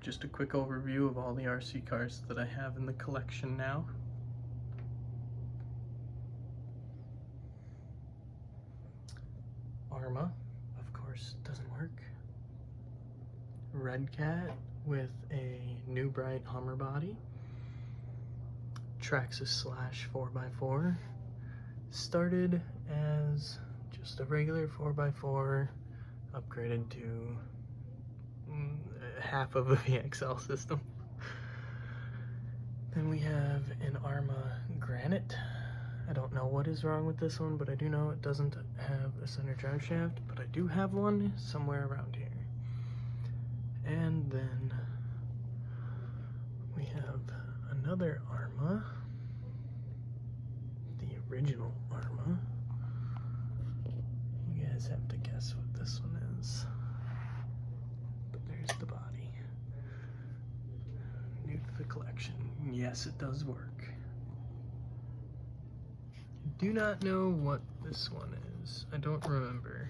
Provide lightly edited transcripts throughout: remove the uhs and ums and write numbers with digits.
just a quick overview of all the RC cars that I have in the collection now. Arrma, of course, doesn't work. Redcat with a new bright Hummer body. Traxxas Slash 4x4. Started as just a regular 4x4, upgraded to half of a VXL system. Then we have an Arrma Granite. I don't know what is wrong with this one, but I do know it doesn't have a center drive shaft, but I do have one somewhere around here. And then we have another Arrma, the original Arrma. You guys have to guess what this one is. But there's the body. New to the collection. Yes, it does work. I do not know what this one is. I don't remember.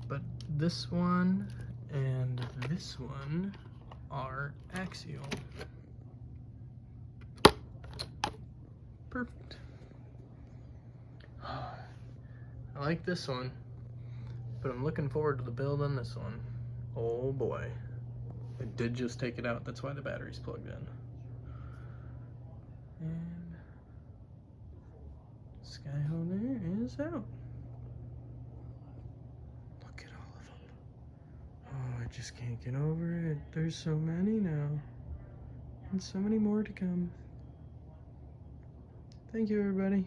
But this one and this one are axial. Perfect. I like this one, but I'm looking forward to the build on this one. Oh boy. I did just take it out, that's why the battery's plugged in. And Skyhoner is out. Look at all of them. Oh, I just can't get over it. There's so many now. And so many more to come. Thank you, everybody.